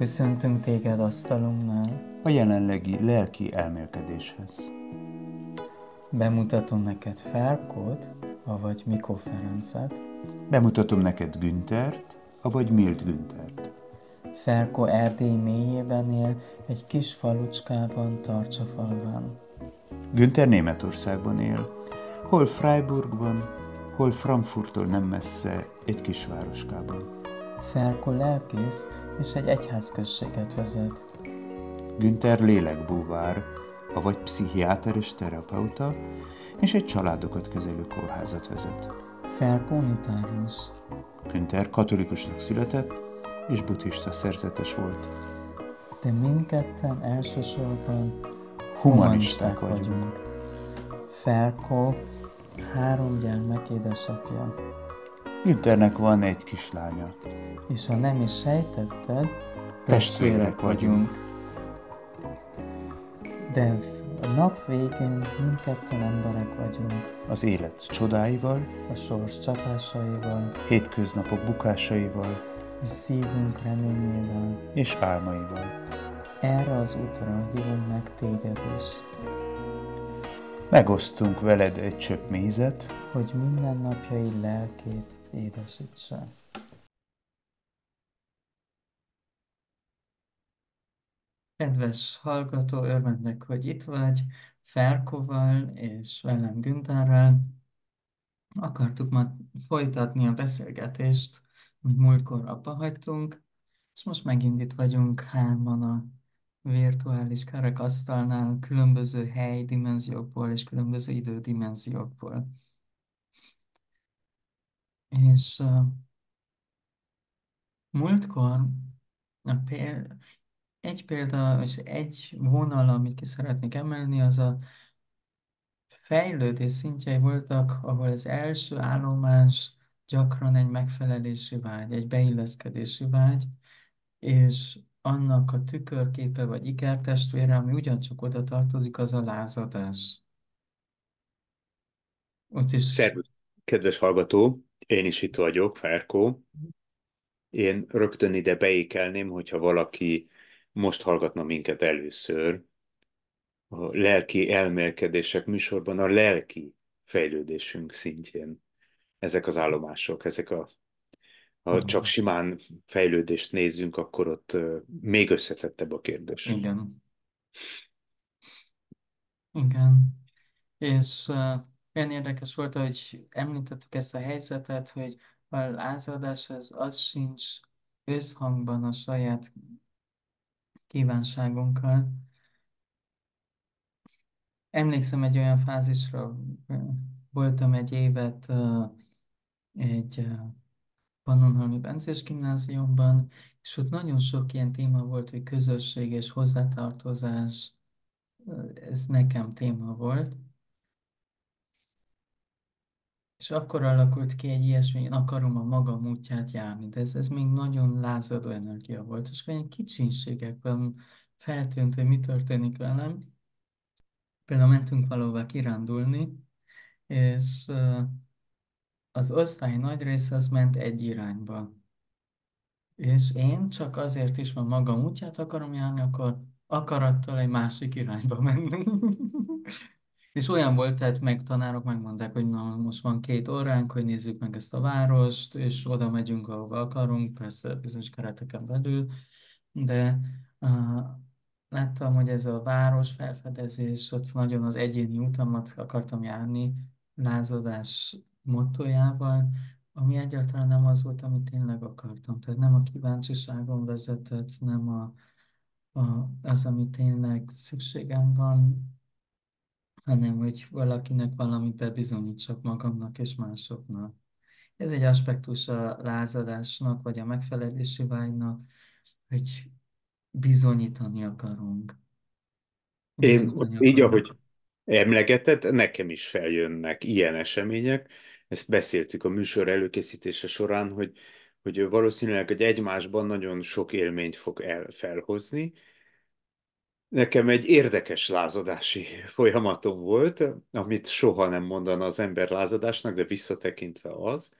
Köszöntünk téged asztalunknál. A jelenlegi lelki elmélkedéshez. Bemutatom neked Ferkót, avagy Mikó Ferencet. Bemutatom neked Güntert, avagy Milt Güntert. Ferkó Erdély mélyében él, egy kis falucskában, Tarcsafalván. Günther Németországban él, hol Freiburgban, hol Frankfurttól nem messze, egy kisvároskában. Ferkó lelkész, és egy egyházközséget vezet. Günther lélekbúvár, avagy pszichiáter és terapeuta, és egy családokat kezelő kórházat vezet. Ferkó unitárius. Günther katolikusnak született, és buddhista szerzetes volt. De mindketten elsősorban Humanisták vagyunk. Ferkó 3 gyermek édesapja. Günthernek van egy kislánya. És ha nem is sejtetted, Testvérek vagyunk. De a nap végén mindketten emberek vagyunk, Az élet csodáival, a sors csapásaival, hétköznapok bukásaival és szívünk reményével. és álmaival. Erre az útra hívunk meg téged is, Megosztunk veled egy csöpp mézet, hogy mindennapjai lelkét édesítse. Kedves hallgató, örvendek, hogy itt vagy, Ferkóval és velem Güntherrel. Akartuk ma folytatni a beszélgetést, amit múltkor abba hagytunk, és most megint itt vagyunk hárman a virtuális kerekasztalnál, különböző helydimenziókból és különböző idődimenziókból. És múltkor egy példa és egy vonal, amit ki szeretnék emelni, az a fejlődés szintjei voltak, ahol az első állomás gyakran egy megfelelési vágy, egy beilleszkedési vágy, és annak a tükörképe vagy ikertestvére, ami ugyancsak oda tartozik, az a lázadás. Úgyis Szervusz, kedves hallgató, én is itt vagyok, Ferkó. Én rögtön ide beékelném, hogyha valaki most hallgatna minket először, a lelki elmélkedések műsorban a lelki fejlődésünk szintjén. Ezek az állomások, ha csak simán fejlődést nézzünk, akkor ott még összetettebb a kérdés. igen, igen. És olyan érdekes volt, hogy említettük ezt a helyzetet, hogy a lázadás az sincs összhangban a saját kívánságunkkal. Emlékszem egy olyan fázisra, voltam egy évet egy Pannonhalmi Bencés gimnáziumban, és ott nagyon sok ilyen téma volt, hogy közösség és hozzátartozás, ez nekem téma volt. És akkor alakult ki egy ilyesmi, én akarom a magam útját járni, de ez még nagyon lázadó energia volt, és olyan kicsinségekben feltűnt, hogy mi történik velem. Például mentünk valahova kirándulni, és az osztály nagy része az ment egy irányba. És én csak azért is, mert magam útját akarom járni, akkor akarattal egy másik irányba menni. És olyan volt, tehát meg tanárok megmondták, hogy na, most van 2 óránk, hogy nézzük meg ezt a várost, és oda megyünk, ahova akarunk, persze bizonyos kereteken belül, de uh, láttam, hogy ez a város felfedezés, ott nagyon az egyéni utamat akartam járni, lázadás mottójával, ami egyáltalán nem az volt, amit tényleg akartam. Tehát nem a kíváncsiságom vezetett, nem az, ami tényleg szükségem van, hanem hogy valakinek valamit bebizonyítsak magamnak és másoknak. Ez egy aspektus a lázadásnak, vagy a megfelelési vágynak, hogy bizonyítani akarunk. Én Bizonyítani így, akarunk. ahogy emlegetett, nekem is feljönnek ilyen események. Ezt beszéltük a műsor előkészítése során, hogy valószínűleg egy egymásban nagyon sok élményt fog felhozni. Nekem egy érdekes lázadási folyamatom volt, amit soha nem mondana az ember lázadásnak, de visszatekintve az.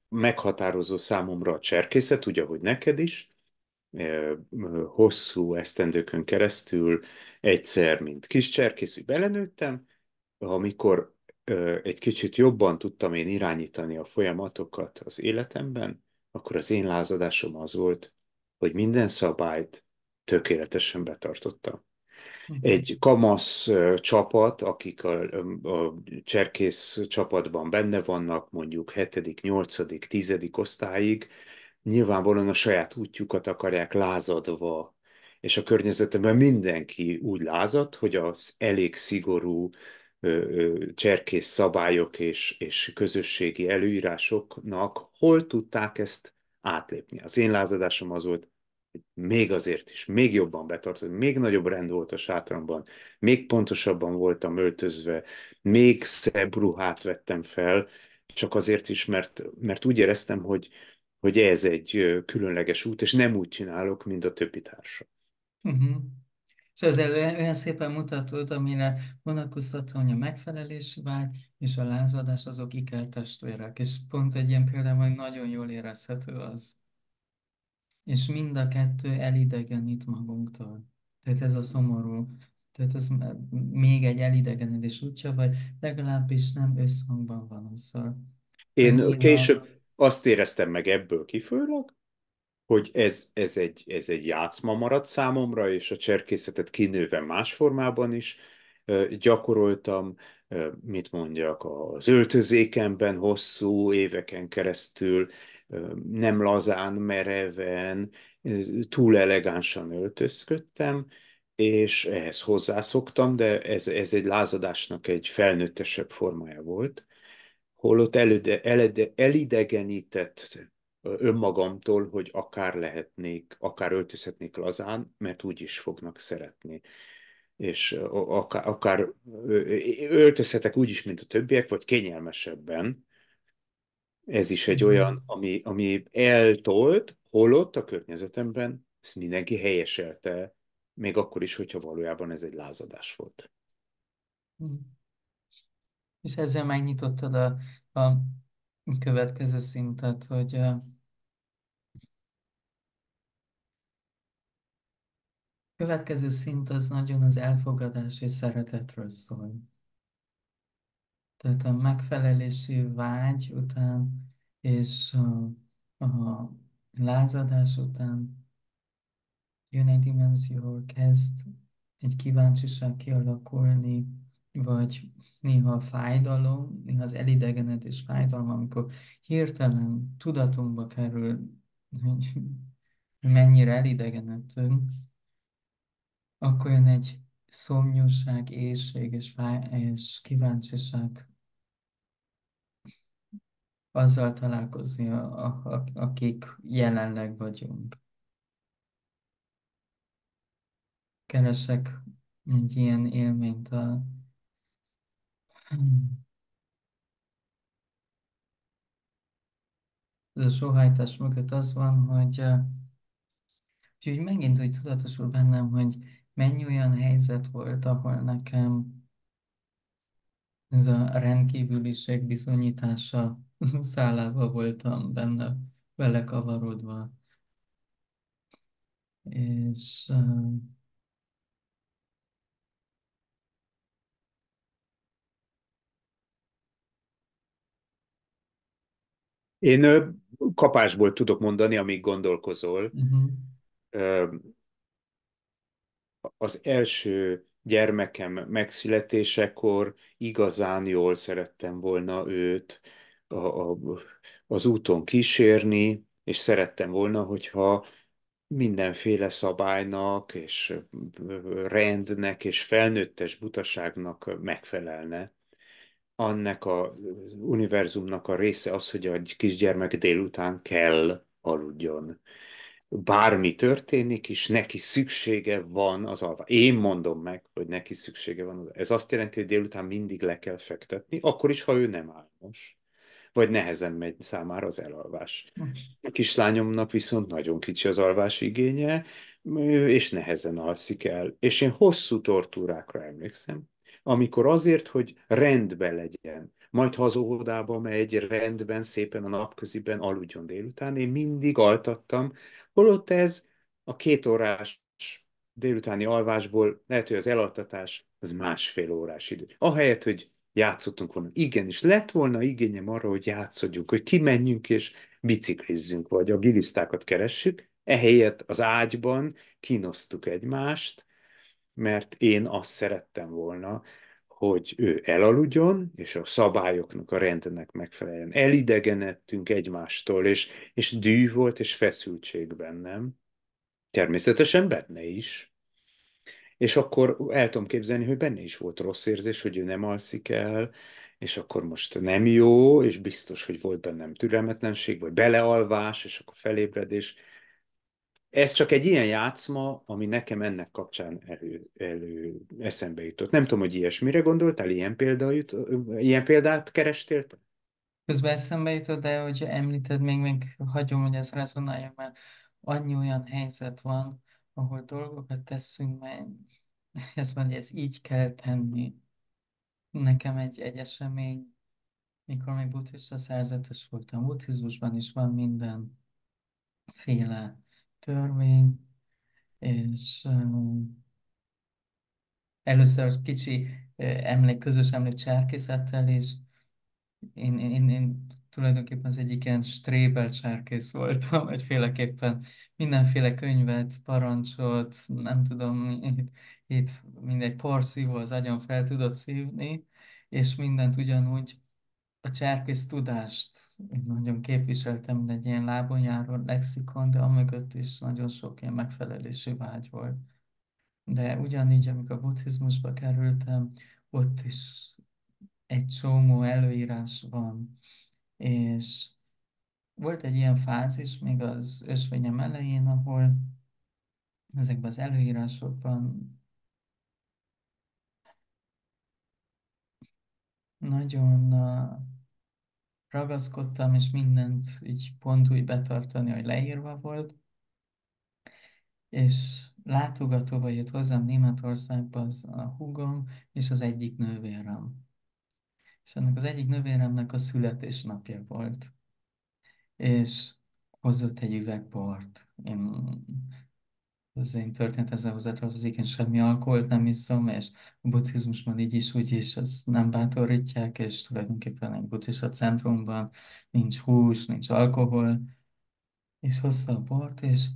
Meghatározó számomra a cserkészet, ugye, hogy neked is. hosszú esztendőkön keresztül egyszer, mint kis cserkész, úgy belenőttem, amikor egy kicsit jobban tudtam én irányítani a folyamatokat az életemben, akkor az én lázadásom az volt, hogy minden szabályt tökéletesen betartottam. Mhm. Egy kamasz csapat, akik a cserkész csapatban benne vannak, mondjuk hetedik, nyolcadik, tizedik osztályig, nyilvánvalóan a saját útjukat akarják lázadva, és a környezetemben mindenki úgy lázadt, hogy az elég szigorú cserkész szabályok és közösségi előírásoknak hol tudták ezt átlépni. Az én lázadásom az volt, még azért is, még jobban betartott, még nagyobb rend volt a sátoromban, még pontosabban voltam öltözve, még szebb ruhát vettem fel, csak azért is, mert úgy éreztem, hogy ez egy különleges út, és nem úgy csinálok, mint a többi társa. Mhm. És ezzel olyan szépen mutatod, amire vonatkoztató, hogy a megfelelési vágy és a lázadás azok ikertestvérek, és pont egy ilyen példában hogy nagyon jól érezhető az. És mind a kettő elidegenít magunktól. Tehát ez a szomorú. Tehát ez még egy elidegenedés útja, vagy legalábbis nem összhangban van azzal. Hogy Én néha... később azt éreztem meg ebből kifolyólag, hogy ez egy játszma maradt számomra, és a cserkészetet kinőve más formában is gyakoroltam, mit mondjak, az öltözékemben hosszú éveken keresztül, nem lazán, mereven, túl elegánsan öltözködtem, és ehhez hozzászoktam, de ez egy lázadásnak egy felnőttesebb formája volt, holott elidegenített önmagamtól, hogy akár lehetnék, akár öltözhetnék lazán, mert úgy is fognak szeretni. És akár öltözhetek úgy is, mint a többiek, vagy kényelmesebben. Ez is egy olyan, ami eltolt, holott a környezetemben ezt mindenki helyeselte, még akkor is, hogyha valójában ez egy lázadás volt. És ezzel megnyitottad a következő szintet, hogy a következő szint az nagyon az elfogadás és szeretetről szól. Tehát a megfelelési vágy után és a lázadás után jön egy dimenzió, ahol kezd egy kíváncsiság kialakulni, vagy néha a fájdalom, néha az elidegenedés fájdalom, amikor hirtelen tudatunkba kerül, hogy mennyire elidegenedtünk, akkor jön egy szomjúság, éhség és kíváncsiság azzal találkozni, akik jelenleg vagyunk. Keresek egy ilyen élményt az a sóhajtás mögött az van, hogy úgy megint úgy tudatosul bennem, hogy mennyi olyan helyzet volt, ahol nekem ez a rendkívüliség bizonyítása szálába voltam benne, vele kavarodva. És Én kapásból tudok mondani, amíg gondolkozol. uh-huh, Az első gyermekem megszületésekor igazán jól szerettem volna őt az úton kísérni, és szerettem volna, hogyha mindenféle szabálynak és rendnek és felnőttes butaságnak megfelelne. Annak az univerzumnak a része az, hogy egy kisgyermek délután kell aludjon. Bármi történik, és neki szüksége van az alvásra. Én mondom meg, hogy neki szüksége van az. Ez azt jelenti, hogy délután mindig le kell fektetni, akkor is, ha ő nem álmos, vagy nehezen megy számára az elalvás. A kislányomnak viszont nagyon kicsi az alvás igénye, és nehezen alszik el. És én hosszú tortúrákra emlékszem, amikor azért, hogy rendben legyen, majd ha az óvodába megy, rendben, szépen a napköziben aludjon délután, én mindig altattam, holott ez a 2 órás délutáni alvásból lehet, hogy az elaltatás az 1,5 órás idő. Ahelyett, hogy játszottunk volna. Igenis, lett volna igényem arra, hogy játszodjunk, hogy kimenjünk és biciklizzünk, vagy a gilisztákat keressük. Ehelyett az ágyban kínosztuk egymást, mert én azt szerettem volna, hogy ő elaludjon, és a szabályoknak, a rendnek megfeleljen. Elidegenedtünk egymástól, és dű volt, és feszültség bennem. Természetesen benne is. És akkor el tudom képzelni, hogy benne is volt rossz érzés, hogy ő nem alszik el, és akkor most nem jó, és biztos, hogy volt bennem türelmetlenség, vagy belealvás, és akkor felébredés. Ez csak egy ilyen játszma, ami nekem ennek kapcsán eszembe jutott. Nem tudom, hogy ilyesmire gondoltál, ilyen példát kerestél? Közben eszembe jutott, de hogyha említed, még hagyom, hogy ez rezonálja, mert annyi olyan helyzet van, ahol dolgokat teszünk, mert ez van, hogy ez így kell tenni. Nekem egy esemény, mikor még buddhista szerzetes voltam, buddhizmusban is van mindenféle törvény, és először kicsi közös emlék cserkészettel is. Én tulajdonképpen az egyik ilyen stréber cserkész voltam, egyféleképpen mindenféle könyvet, parancsot, nem tudom, itt mindegy porszívó az agyam fel tudott szívni, és mindent ugyanúgy a cserkész tudást én nagyon képviseltem, mint egy ilyen lábon járó lexikon, de amögött is nagyon sok ilyen megfelelési vágy volt. De ugyanígy, amikor a buddhizmusba kerültem, ott is egy csomó előírás van, és volt egy ilyen fázis még az ösvényem elején, ahol ezekben az előírásokban nagyon ragaszkodtam, és mindent így pont úgy betartani, hogy leírva volt, és látogatóba jött hozzám Németországba az a húgom és az egyik nővérem. És ennek az egyik nővéremnek a születésnapja volt, és hozott egy üveg bort. Az én történet ezzel hozzátartozik, én semmi alkoholt nem iszom, és a buddhizmusban így is, úgy is ezt nem bátorítják, és tulajdonképpen egy buddhista centrumban nincs hús, nincs alkohol, és hozta a bort, és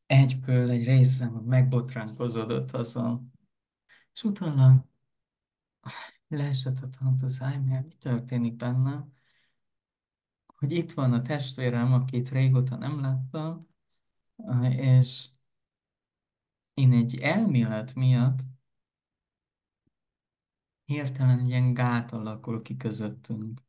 egyből egy részem megbotránkozódott azon, és utána leesett a tantuszáj, mert mi történik bennem, hogy itt van a testvérem, akit régóta nem láttam, és én egy elmélet miatt hirtelen egy ilyen gát alakul ki közöttünk.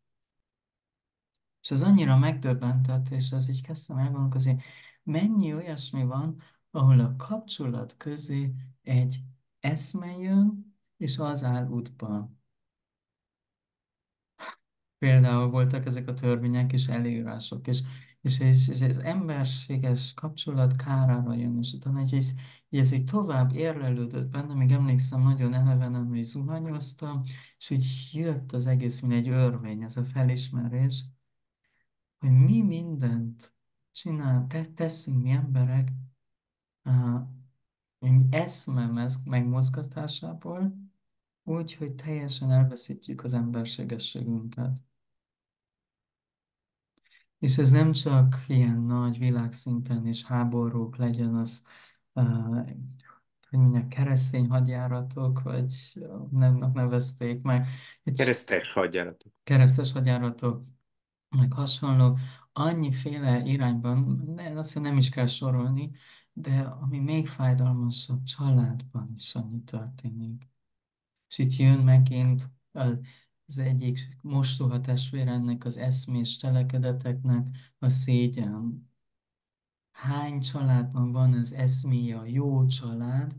És az annyira megdöbbentett, és az így kezdtem elgondolkozni, hogy mennyi olyasmi van, ahol a kapcsolat közé egy eszme jön, és az áll útban. Például voltak ezek a törvények és előírások, és az emberséges kapcsolat kárára jön, és utána így ez így tovább érlelődött benne, még emlékszem nagyon elevenen, hogy zuhanyoztam, és úgy jött az egész, mint egy örvény, ez a felismerés, hogy mi mindent teszünk mi emberek, uh, eszme megmozgatásából, úgy, hogy teljesen elveszítjük az emberségességünket. És ez nem csak ilyen nagy világszinten és háborúk legyen az, hogy mondják, keresztény hadjáratok, vagy nem nevezték meg, egy Keresztes hadjáratok. keresztes hadjáratok, meg hasonlók, annyiféle irányban, azt nem is kell sorolni, de ami még fájdalmasabb, családban is annyi történik. És itt jön megint az egyik mostoha testvéremnek, az eszmés cselekedeteknek a szégyen. Hány családban van az eszméje a jó család,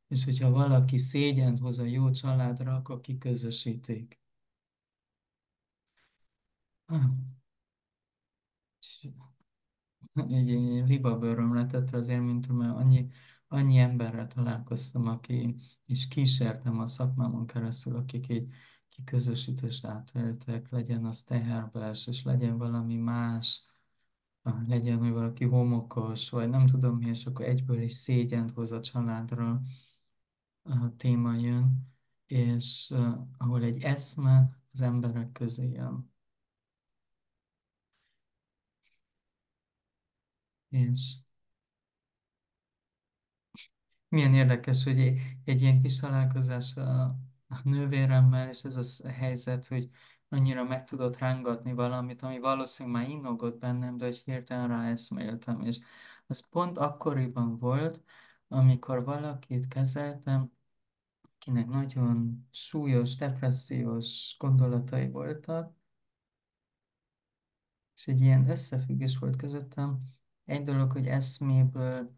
és hogyha valaki szégyent hoz a jó családra, akkor kiközösítik. Ah, így libabőröm letett az élménytől, mert annyi emberrel találkoztam, és kísértem a szakmámon keresztül, akik így kiközösítést átéltek, legyen az teherbees, és legyen valami más, legyen, hogy valaki homokos, vagy nem tudom mi, és akkor egyből is szégyent hoz a családra a téma jön, és ahol egy eszme az emberek közé jön. És milyen érdekes, hogy egy ilyen kis találkozás a nővéremmel, és ez a helyzet, hogy annyira meg tudott rángatni valamit, ami valószínűleg már innogott bennem, de hogy hirtelen ráeszméltem, és az pont akkoriban volt, amikor valakit kezeltem, akinek nagyon súlyos, depressziós gondolatai voltak, és egy ilyen összefüggés volt közöttem. Egy dolog, hogy eszméből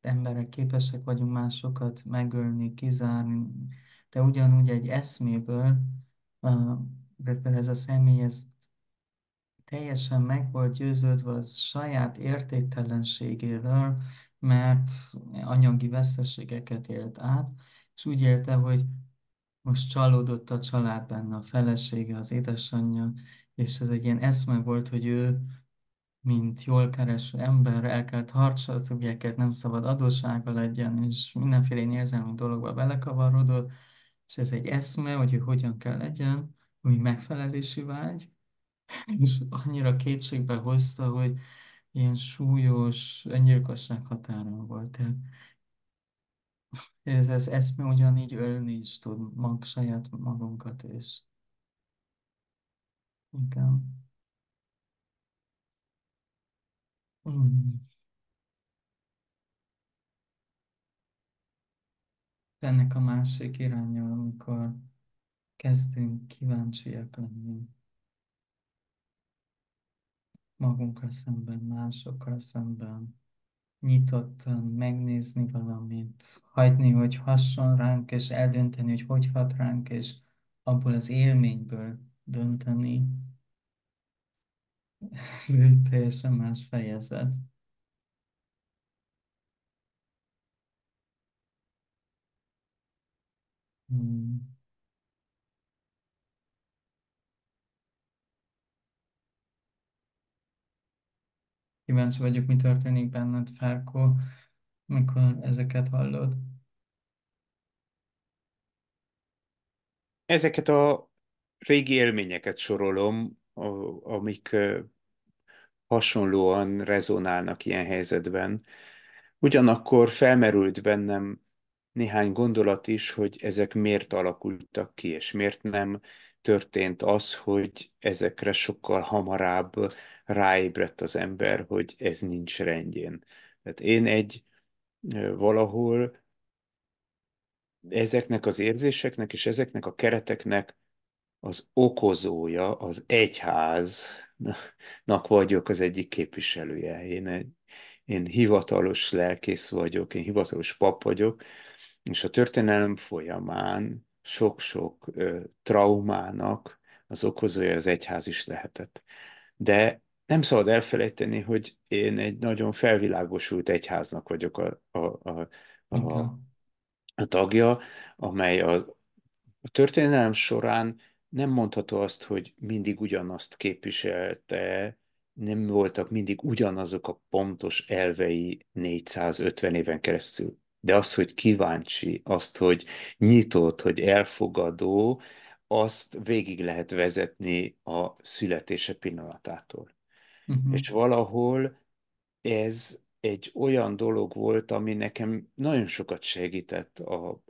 emberek képesek vagyunk másokat megölni, kizárni, de ugyanúgy egy eszméből, uh, például ez a személy ez teljesen meg volt győződve az saját értéktelenségéről, mert anyagi veszteségeket élt át, és úgy élte, hogy most csalódott a család benne, a felesége, az édesanyja, és ez egy ilyen eszme volt, hogy ő mint jól kereső ember el kell tartsa a többieket, nem szabad adóssága legyen, és mindenféle ilyen érzelmi dologba belekavarodott, és ez egy eszme, hogy ő hogyan kell legyen, úgy megfelelési vágy, és annyira kétségbe hozta, hogy ilyen súlyos öngyilkosság határon volt. Tehát ez az eszme ugyanígy ölni is tud saját magunkat, és igen. Mm. Ennek a másik iránya, amikor kezdünk kíváncsiak lenni magunkkal szemben, másokkal szemben, nyitottan megnézni valamit, hagyni, hogy hasson ránk, és eldönteni, hogy hat ránk, és abból az élményből dönteni. Ez egy teljesen más fejezet. Hmm. Kíváncsi vagyok, mi történik benned, Ferko, mikor ezeket hallod. Ezeket a régi élményeket sorolom, amik hasonlóan rezonálnak ilyen helyzetben. Ugyanakkor felmerült bennem néhány gondolat is, hogy ezek miért alakultak ki, és miért nem történt az, hogy ezekre sokkal hamarabb ráébredt az ember, hogy ez nincs rendjén. Tehát én valahol ezeknek az érzéseknek és ezeknek a kereteknek az okozója, az egyháznak vagyok az egyik képviselője. Én hivatalos lelkész vagyok, én hivatalos pap vagyok, és a történelem folyamán sok-sok traumának az okozója az egyház is lehetett. De nem szabad elfelejteni, hogy én egy nagyon felvilágosult egyháznak vagyok a, Igen. a tagja, amely a történelem során nem mondható azt, hogy mindig ugyanazt képviselte, nem voltak mindig ugyanazok a pontos elvei 450 éven keresztül. De az, hogy kíváncsi, azt, hogy nyitott, hogy elfogadó, azt végig lehet vezetni a születése pillanatától. És Mhm. valahol ez egy olyan dolog volt, ami nekem nagyon sokat segített a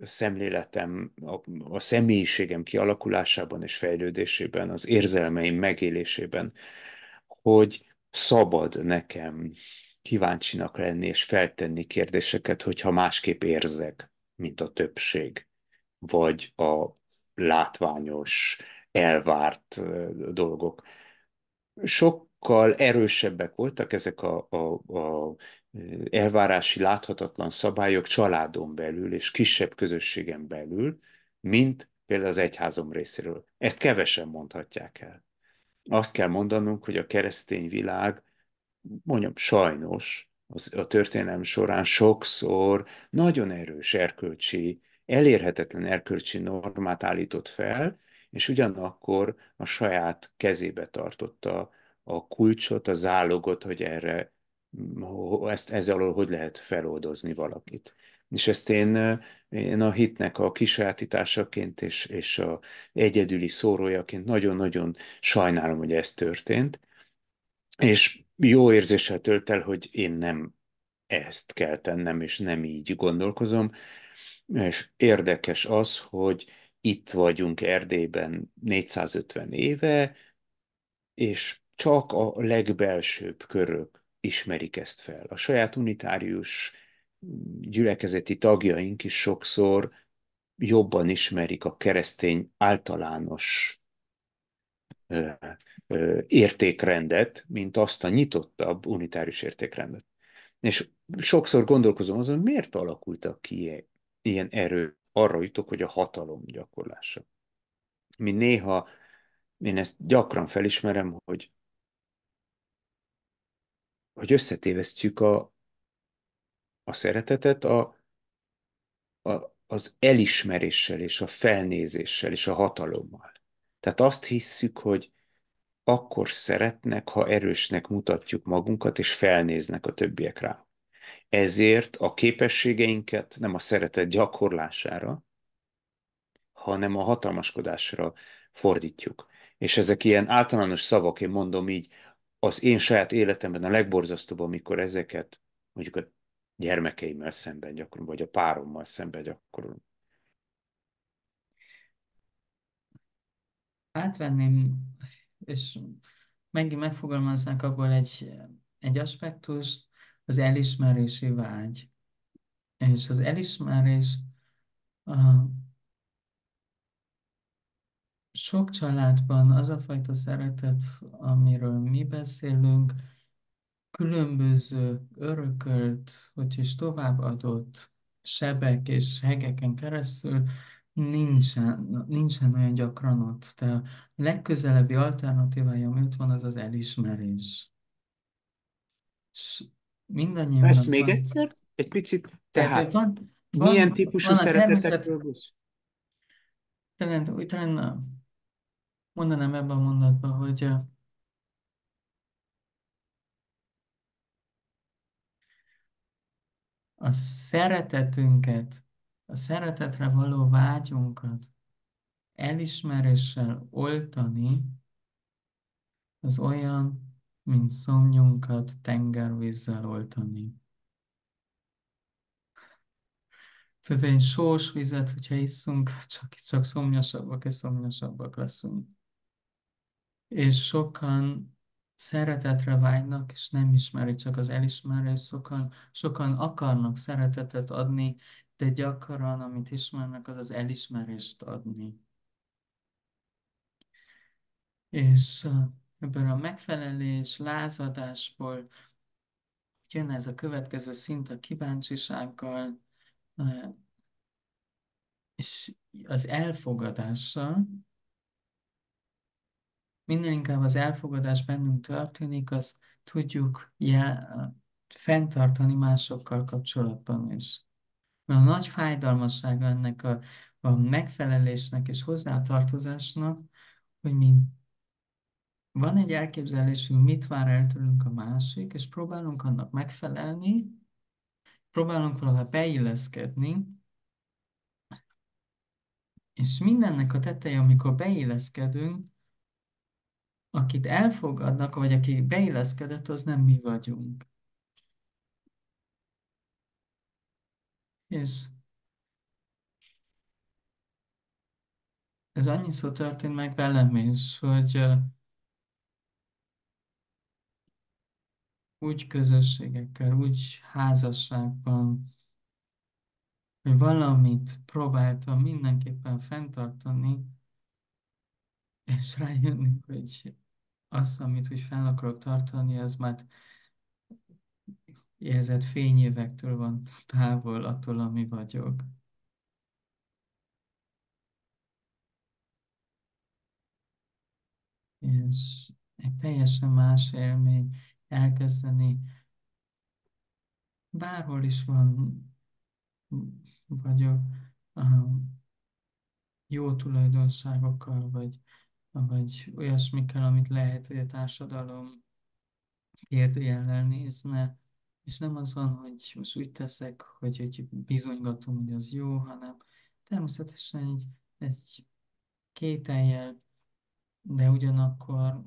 szemléletem, a személyiségem kialakulásában és fejlődésében, az érzelmeim megélésében, hogy szabad nekem kíváncsinak lenni és feltenni kérdéseket, hogyha másképp érzek, mint a többség, vagy a látványos, elvárt dolgok. Sokkal erősebbek voltak ezek a elvárási láthatatlan szabályok családon belül és kisebb közösségen belül, mint például az egyházom részéről. Ezt kevesen mondhatják el. Azt kell mondanunk, hogy a keresztény világ, mondjam, sajnos a történelem során sokszor nagyon erős erkölcsi, elérhetetlen erkölcsi normát állított fel, és ugyanakkor a saját kezébe tartotta a kulcsot, a zálogot, hogy ezzel alól hogy lehet feloldozni valakit. És ezt én a hitnek a kisajátításaként és a egyedüli szórójaként nagyon-nagyon sajnálom, hogy ez történt, és jó érzéssel tölt el, hogy én nem ezt kell tennem, és nem így gondolkozom. És érdekes az, hogy itt vagyunk Erdélyben 450 éve, és csak a legbelsőbb körök ismerik ezt fel. A saját unitárius gyülekezeti tagjaink is sokszor jobban ismerik a keresztény általános ö, értékrendet, mint azt a nyitottabb unitárius értékrendet. És sokszor gondolkozom azon, miért alakultak ki ilyen erő, arra jutok, hogy a hatalom gyakorlása. Mi néha, én ezt gyakran felismerem, hogy összetévesztjük a szeretetet az elismeréssel és a felnézéssel és a hatalommal. Tehát azt hisszük, hogy akkor szeretnek, ha erősnek mutatjuk magunkat, és felnéznek a többiek rá. Ezért a képességeinket nem a szeretet gyakorlására, hanem a hatalmaskodásra fordítjuk. És ezek ilyen általános szavak, én mondom így, az én saját életemben a legborzasztóbb, amikor ezeket mondjuk a gyermekeimmel szemben gyakorolom, vagy a párommal szemben gyakorolom. Átvenném, és megint megfogalmaznánk abból egy aspektust, az elismerési vágy. És az elismerés a sok családban az a fajta szeretet, amiről mi beszélünk, különböző örökölt, hogy is továbbadott sebek és hegeken keresztül nincsen olyan gyakran ott. De a legközelebbi alternatívája, ami ott van, az az elismerés. És Ezt mindannyiunknak még van. egyszer? Egy picit, Tehát, hogy tehát milyen típusú van a természet, szeretetekről beszél? talán mondanám ebben a mondatban, hogy a szeretetünket, a szeretetre való vágyunkat elismeréssel oltani, az olyan, mint szomjunkat tengervízzel oltani. Tehát egy sós vizet, hogyha isszunk, csak szomjasabbak és szomjasabbak leszünk. És sokan szeretetre vágynak, és nem ismerik csak az elismerés. Sokan akarnak szeretetet adni, de gyakran, amit ismernek, az az elismerést adni. És ebből a megfelelés, lázadásból jön ez a következő szint a kíváncsisággal, és az elfogadással. Minden inkább az elfogadás bennünk történik, azt tudjuk fenntartani másokkal kapcsolatban is. Mert a nagy fájdalmassága ennek a megfelelésnek és hozzátartozásnak, hogy mi van egy elképzelésünk, mit vár el tőlünk a másik, és próbálunk annak megfelelni, próbálunk valahogy beilleszkedni, és mindennek a teteje, amikor beilleszkedünk, akit elfogadnak, vagy aki beilleszkedett, az nem mi vagyunk. És ez annyiszor történt meg velem is, hogy úgy közösségekkel, úgy házasságban, hogy valamit próbáltam mindenképpen fenntartani, és rájönni, hogy azt, amit úgy fel akarok tartani, az már érzett fényévektől van távol attól, ami vagyok. És egy teljesen más élmény elkezdeni, bárhol is vagyok, jó tulajdonságokkal, vagy olyasmikkel, amit lehet, hogy a társadalom kérdőjellel nézne, és nem az van, hogy most úgy teszek, hogy bizonygatom, hogy az jó, hanem természetesen egy kétellyel, de ugyanakkor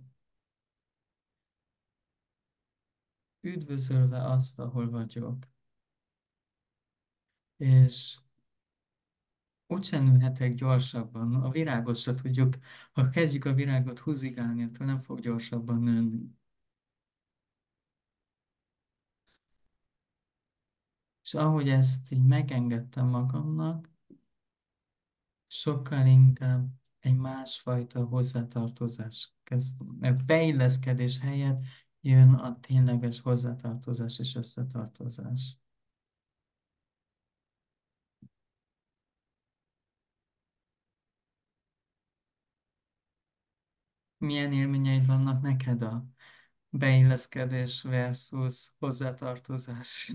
üdvözölve azt, ahol vagyok. És úgysem nőhetek gyorsabban. A virágot se tudjuk, ha kezdjük a virágot húzigálni, attól nem fog gyorsabban nőni. És ahogy ezt így megengedtem magamnak, sokkal inkább egy másfajta hozzátartozás kezd. A beilleszkedés helyett jön a tényleges hozzátartozás és összetartozás. Milyen élményeid vannak neked a beilleszkedés versus hozzátartozás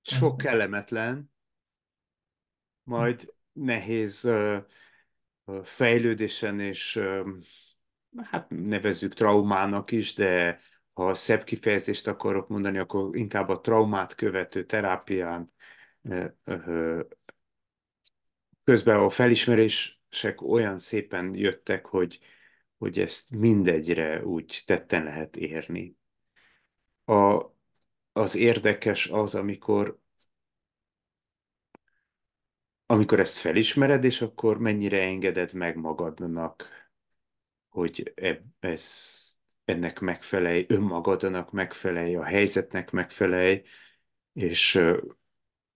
Sok kapcsolatban? kellemetlen, majd nehéz fejlődésen és hát nevezzük traumának is, de ha szebb kifejezést akarok mondani, akkor inkább a traumát követő terápián közben a felismerések olyan szépen jöttek, hogy ezt mindegyre úgy tetten lehet érni. A, az érdekes az, amikor ezt felismered, és akkor mennyire engeded meg magadnak, hogy ennek megfelelj, önmagadnak megfelelj, a helyzetnek megfelelj, és,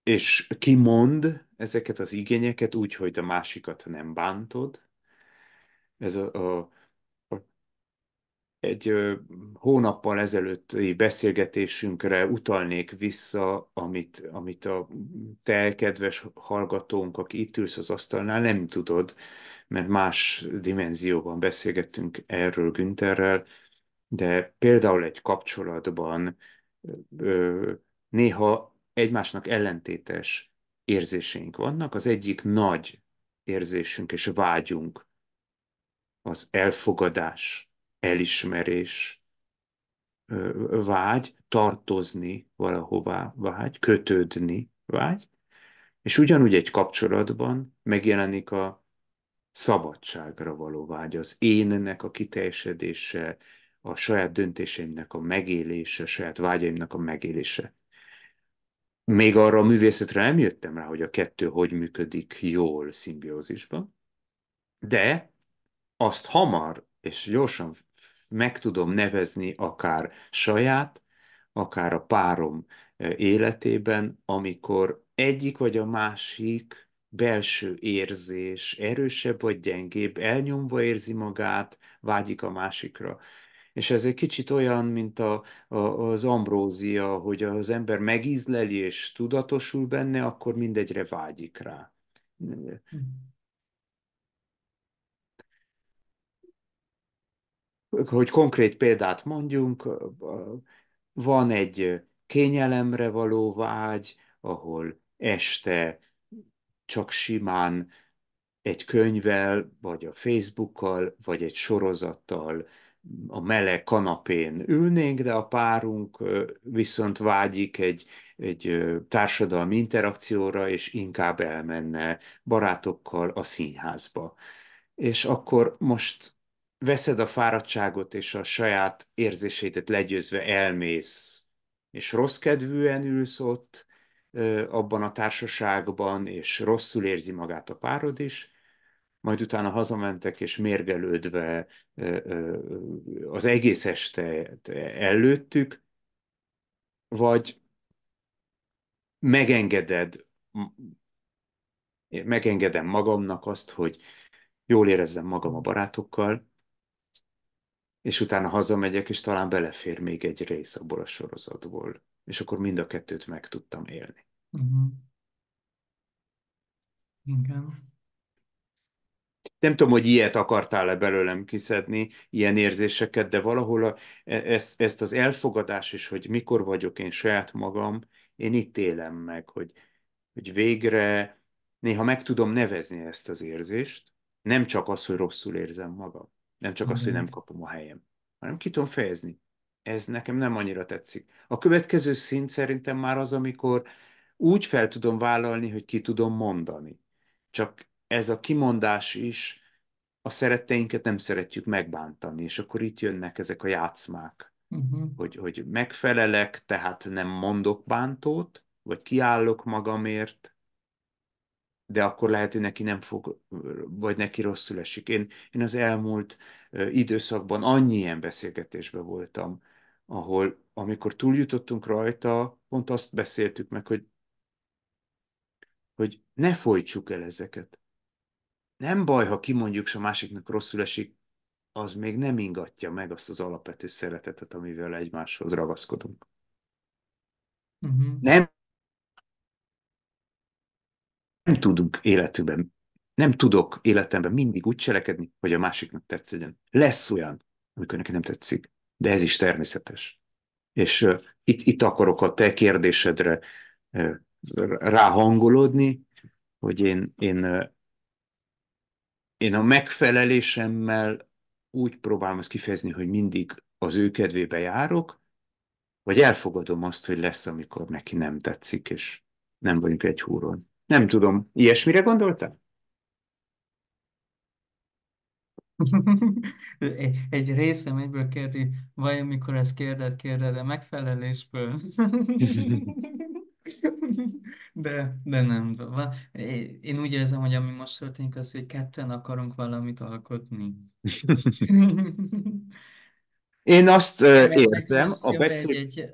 és kimond ezeket az igényeket úgy, hogy a másikat nem bántod. Ez a egy hónappal ezelőtti beszélgetésünkre utalnék vissza, amit a te kedves hallgatónk, aki itt ülsz az asztalnál, nem tudod, mert más dimenzióban beszélgettünk erről Güntherrel, de például egy kapcsolatban ö, néha egymásnak ellentétes érzéseink vannak. Az egyik nagy érzésünk és vágyunk az elfogadás, elismerés, vágy, tartozni valahová vágy, kötődni vágy, és ugyanúgy egy kapcsolatban megjelenik a szabadságra való vágy, az énnek a kiteljesedése, a saját döntéseimnek a megélése, a saját vágyaimnak a megélése. Még arra a művészetre nem jöttem rá, hogy a kettő hogy működik jól szimbiózisban, de azt hamar és gyorsan meg tudom nevezni akár saját, akár a párom életében, amikor egyik vagy a másik belső érzés erősebb vagy gyengébb, elnyomva érzi magát, vágyik a másikra. És ez egy kicsit olyan, mint az ambrózia, hogy az ember megízleli és tudatosul benne, akkor mindegyre vágyik rá. Hogy konkrét példát mondjunk, van egy kényelemre való vágy, ahol este csak simán egy könyvvel, vagy a Facebookkal, vagy egy sorozattal a meleg kanapén ülnénk, de a párunk viszont vágyik egy társadalmi interakcióra, és inkább elmenne barátokkal a színházba. És akkor most veszed a fáradtságot, és a saját érzéseidet legyőzve elmész, és rossz kedvűen ülsz ott, abban a társaságban, és rosszul érzi magát a párod is, majd utána hazamentek, és mérgelődve az egész este ellőttük, vagy megengeded, megengedem magamnak azt, hogy jól érezzem magam a barátokkal, és utána hazamegyek, és talán belefér még egy rész abból a sorozatból. És akkor mind a kettőt meg tudtam élni. Uh-huh. Igen. Nem tudom, hogy ilyet akartál-e belőlem kiszedni, ilyen érzéseket, de valahol ezt az elfogadás is, hogy mikor vagyok én saját magam, én itt élem meg, hogy végre néha meg tudom nevezni ezt az érzést, nem csak az, hogy rosszul érzem magam, nem csak az, hogy nem Igen. kapom a helyem, hanem ki tudom fejezni. Ez nekem nem annyira tetszik. A következő szint szerintem már az, amikor úgy fel tudom vállalni, hogy ki tudom mondani. Csak ez a kimondás is, a szeretteinket nem szeretjük megbántani, és akkor itt jönnek ezek a játszmák, Mhm. hogy megfelelek, tehát nem mondok bántót, vagy kiállok magamért, de akkor lehet, hogy neki nem fog, vagy neki rosszul esik. Én az elmúlt időszakban annyi ilyen beszélgetésben voltam, ahol, amikor túljutottunk rajta, pont azt beszéltük meg, hogy ne folytsuk el ezeket. Nem baj, ha kimondjuk, és a másiknak rosszul esik, az még nem ingatja meg azt az alapvető szeretetet, amivel egymáshoz ragaszkodunk. Mhm. Nem, nem tudunk életünkben, nem tudok életemben mindig úgy cselekedni, hogy a másiknak tetszedjen. Lesz olyan, amikor neki nem tetszik, de ez is természetes. És itt akarok a te kérdésedre uh, ráhangolódni, hogy én a megfelelésemmel úgy próbálom ezt kifejezni, hogy mindig az ő kedvébe járok, vagy elfogadom azt, hogy lesz, amikor neki nem tetszik, és nem vagyunk egy húron. Nem tudom, ilyesmire gondoltál? Egy részem egyből kérdi, vajon mikor ezt kérded-e megfelelésből? De nem. Én úgy érzem, hogy ami most történik, az, hogy ketten akarunk valamit alkotni. Én azt Nekem érzem, most a jön be beszéd...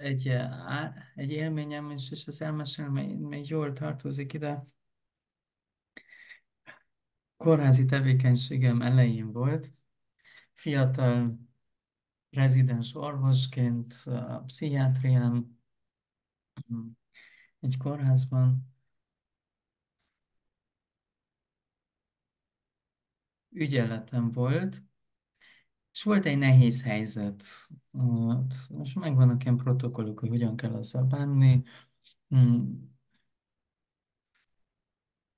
egy élményem, és ez elmesélem, még jól tartozik ide. Kórházi tevékenységem elején volt. Fiatal rezidens orvosként a pszichiátrián, egy kórházban ügyeletem volt, és volt egy nehéz helyzet. Ott, és megvannak ilyen protokollok, hogy hogyan kell azzal bánni. Mm,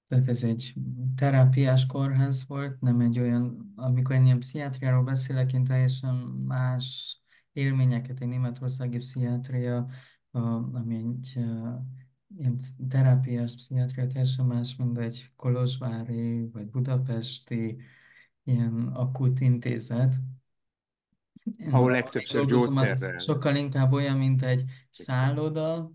Tehát ez egy terápiás kórház volt, nem egy olyan, amikor én ilyen pszichiátriáról beszélek, én teljesen más élményeket, egy németországi pszichiátria, ami egy ilyen terápiás pszichiátria, teljesen más, mint egy kolozsvári vagy budapesti ilyen akut intézet. ahol Ahol én legtöbbször dolgozom, az gyógyszerrel. sokkal inkább olyan, mint egy szálloda,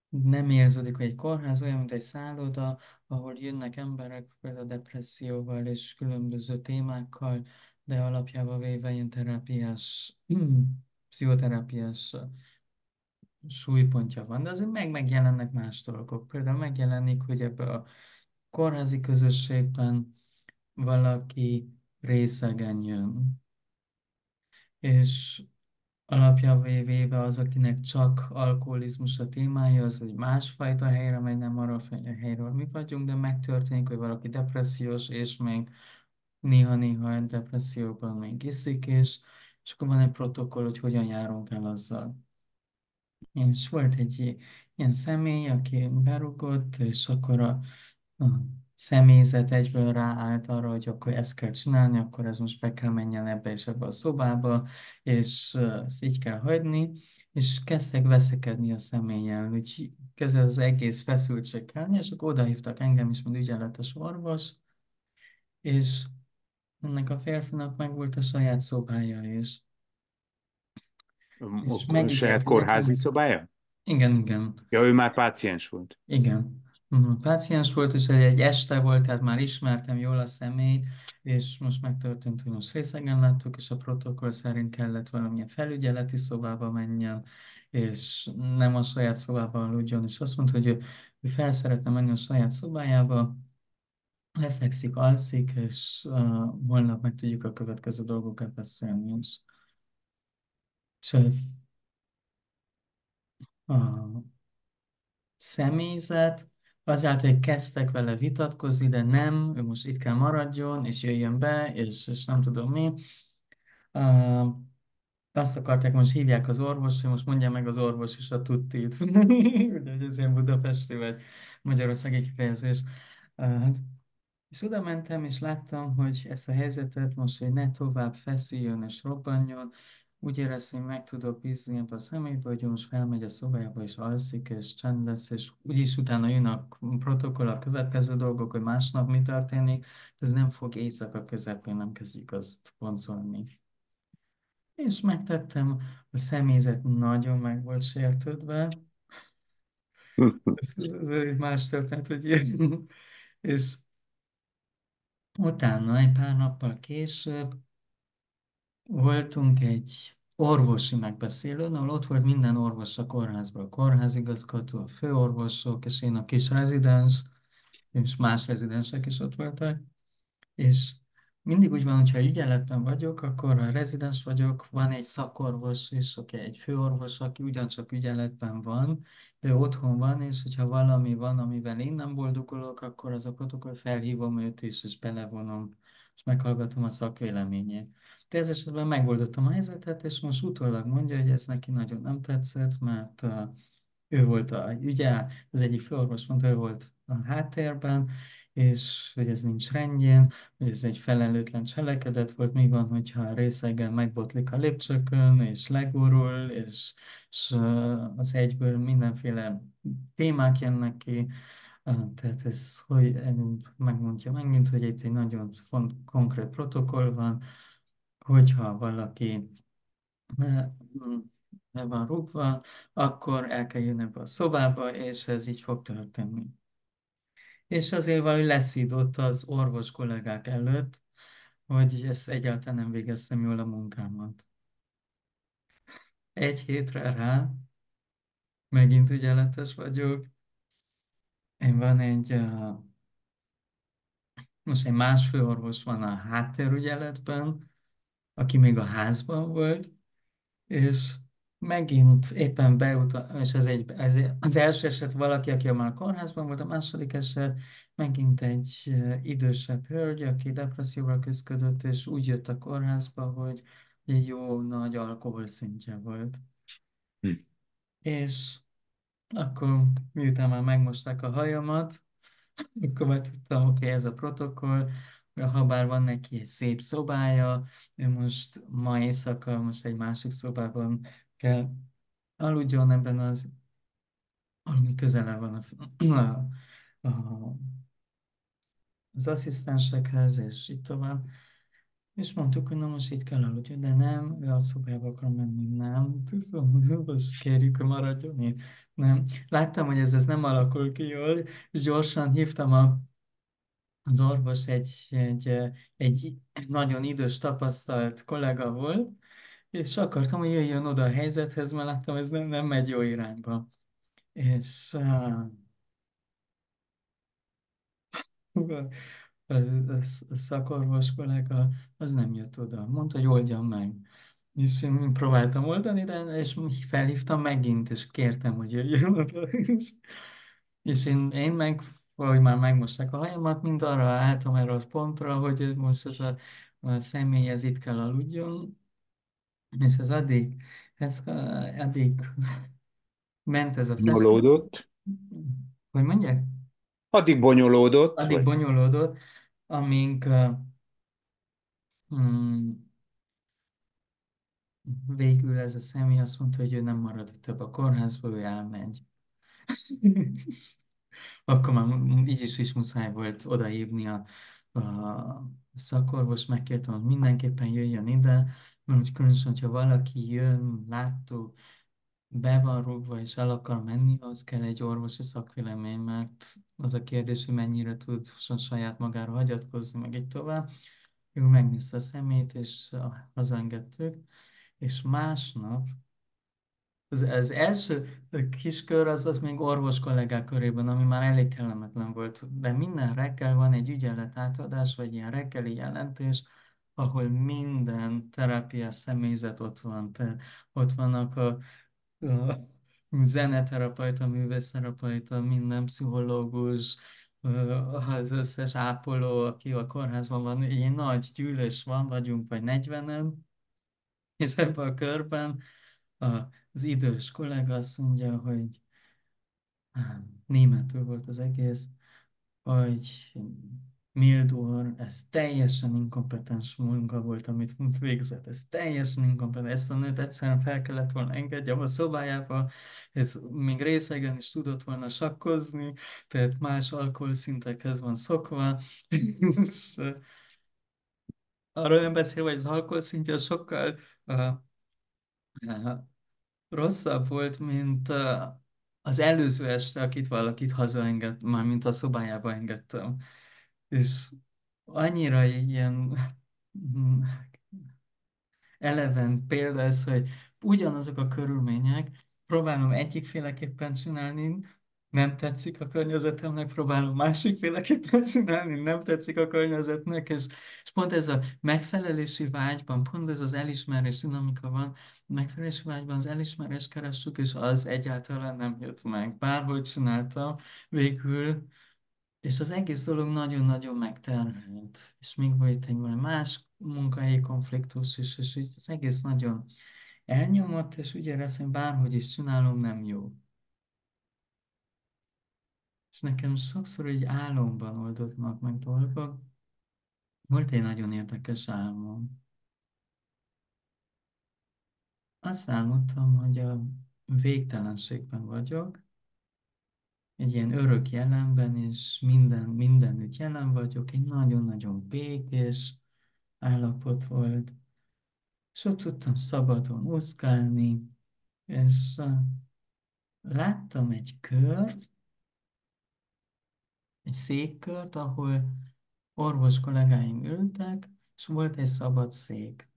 nem érződik, hogy egy kórház, olyan, mint egy szálloda, ahol jönnek emberek például depresszióval és különböző témákkal, de alapjában véve ilyen terápiás, pszichoterápiás súlypontja van. De azért megjelennek más dolgok. Például megjelenik, hogy ebbe a kórházi közösségben valaki részegen jön, és alapjába véve az, akinek csak alkoholizmus a témája, az egy másfajta helyre megy, nem arra a helyről mi vagyunk, de megtörténik, hogy valaki depressziós, és még néha-néha egy depresszióban még iszik, és akkor van egy protokoll, hogy hogyan járunk el azzal. És volt egy ilyen személy, aki berúgott, és akkor a személyzet egyből ráállt arra, hogy akkor ezt kell csinálni, akkor ez most be kell menjen ebbe és ebbe a szobába, és ezt így kell hagyni, és kezdtek veszekedni a személlyel, úgy kezdett az egész feszültség kelni, és akkor odahívtak engem is, mint ügyeletes orvos, és ennek a férfinak meg volt a saját szobája is. És A saját megígérte kórházi nekem, szobája? igen, igen. Ja, ő már páciens volt. Igen. Páciens volt, és egy este volt, tehát már ismertem jól a személyt, és most megtörtént, hogy most részegen láttuk, és a protokoll szerint kellett valamilyen felügyeleti szobába menjen, és nem a saját szobába aludjon, és azt mondta, hogy ő fel szeretne menni a saját szobájába, lefekszik, alszik, és holnap meg tudjuk a következő dolgokat beszélni. És a személyzet, azáltal, hogy kezdtek vele vitatkozni, de nem, ő most itt kell maradjon, és jöjjön be, és nem tudom mi. Uh, Azt akarták, most hívják az orvos, hogy most mondja meg az orvos is a tuttit. Ugye, hogy ez ilyen budapesti vagy magyarországi kifejezés. És oda mentem, és láttam, hogy ezt a helyzetet most, hogy ne tovább feszüljön és robbanjon, úgy éreztem, hogy meg tudok bízni ebbe a személybe, hogy ő most felmegy a szobájába, és alszik, és csend lesz, és úgyis utána jön a protokoll, a következő dolgok, hogy másnap mi történik, ez nem fog éjszaka közepén, nem kezdjük azt boncolni. És megtettem, a személyzet nagyon meg volt sértődve, ez egy más történet, hogy ilyen. És utána, egy pár nappal később voltunk egy orvosi megbeszélőn, ahol ott volt minden orvos a kórházban, a kórházigazgató, a főorvosok, és én a kis rezidens, és más rezidensek is ott voltak. És mindig úgy van, hogyha ügyeletben vagyok, akkor ha rezidens vagyok, van egy szakorvos is, aki egy főorvos, aki ugyancsak ügyeletben van, de otthon van, és hogyha valami van, amivel én nem boldogulok, akkor azokat akkor felhívom őt is, és belevonom, és meghallgatom a szakvéleményét. De ez esetben megoldottam a helyzetet, és most utólag mondja, hogy ez neki nagyon nem tetszett, mert ő volt ugye az egyik főorvos mondta, ő volt a háttérben, és hogy ez nincs rendjén, hogy ez egy felelőtlen cselekedet volt, mi van, hogyha részegen megbotlik a lépcsőkön, és legurul, és az egyből mindenféle témák jönnek ki, tehát ez, hogy megmondja megint, hogy itt egy nagyon konkrét protokoll van, hogyha valaki le van rúgva, akkor el kell jönni ebbe a szobába, és ez így fog történni. És azért valahogy leszídott az orvos kollégák előtt, hogy ezt egyáltalán nem végeztem jól a munkámat. Egy hétre rá, megint ügyeletes vagyok, én van egy, most egy más főorvos van a háttérügyeletben, aki még a házban volt, és megint éppen beutal, és az első eset valaki, aki már a kórházban volt, a második eset megint egy idősebb hölgy, aki depresszióval küzdött, és úgy jött a kórházba, hogy egy jó nagy alkoholszintje volt. Hm. És akkor miután már megmosták a hajamat, akkor már tudtam, oké, ez a protokoll, ha bár van neki egy szép szobája, ő most ma éjszaka, most egy másik szobában kell aludjon ebben ami közelebb van a, az asszisztensekhez, és így tovább. És mondtuk, hogy na most itt kell aludjon, de nem, ő a szobába akar menni, nem, tudom, most kérjük, hogy maradjon itt. Nem. Láttam, hogy ez nem alakul ki jól, és gyorsan hívtam az orvos, egy nagyon idős, tapasztalt kollega volt, és akartam, hogy jöjjön oda a helyzethez, mert láttam, ez nem megy jó irányba. És a szakorvos kollega az nem jött oda. Mondta, hogy oldjam meg. És én próbáltam oldani, de és felhívtam megint, és kértem, hogy jöjjön oda. És én meg, hogy már megmosták a hajamat, mind arra álltam erre a pontra, hogy most ez a személy ez itt kell aludjon, és addig ment ez a feszült, Bonyolódott. hogy mondják? Addig bonyolódott, Addig vagy bonyolódott, amíg hmm, végül ez a személy azt mondta, hogy ő nem marad több a kórházba, ő elmegy. Akkor már így is muszáj volt odahívni a szakorvos, megkértem, hogy mindenképpen jöjjön ide, mert hogy különösen, hogyha valaki jön, látó, be van rúgva és el akar menni, az kell egy orvosi szakvélemény, mert az a kérdés, hogy mennyire tud saját magára hagyatkozni, meg így tovább. Ő megnézte a szemét, és hazaengedtük, és másnap az első kiskör az még orvos kollégák körében, ami már elég kellemetlen volt, de minden reggel van egy ügyelet átadás, vagy ilyen reggeli jelentés, ahol minden terápiás személyzet ott van. Ott vannak a zeneterapeuta, művészterapeuta, minden pszichológus, az összes ápoló, aki a kórházban van, egy nagy gyűlés van, vagyunk, vagy 40-en, és ebben a körben az idős kollega azt mondja, hogy németül volt az egész, hogy Mildor, ez teljesen inkompetens munka volt, amit végzett, ez teljesen inkompetens. Ezt a nőt egyszerűen fel kellett volna engedjem a szobájába, ez még részegen is tudott volna sakkozni, tehát más alkoholszintekhez van szokva, és arról nem beszélve, hogy az alkoholszintje sokkal uh, uh, rosszabb volt, mint az előző este, akit valakit hazaenged, már mint a szobájába engedtem. És annyira ilyen eleven példa ez, hogy ugyanazok a körülmények, próbálom egyikféleképpen csinálni, nem tetszik a környezetemnek, próbálom másikféleképpen csinálni, nem tetszik a környezetnek, és pont ez a megfelelési vágyban, pont ez az elismerés dinamika van, megfelelési vágyban az elismerést keressük, és az egyáltalán nem jött meg. Bárhogy csináltam, végül és az egész dolog nagyon-nagyon megterhelt. És még volt egy valami más munkahelyi konfliktus is, és így az egész nagyon elnyomott, és úgy éreztem, hogy bárhogy is csinálom, nem jó. És nekem sokszor egy álomban oldottak meg dolgok. Volt egy nagyon érdekes álmom. Azt álmodtam, hogy a végtelenségben vagyok, egy ilyen örök jelenben, és mindenütt jelen vagyok, egy nagyon-nagyon békés állapot volt. És ott tudtam szabadon úszkálni, és láttam egy kört, egy székkört, ahol orvos kollégáim ültek, és volt egy szabad szék.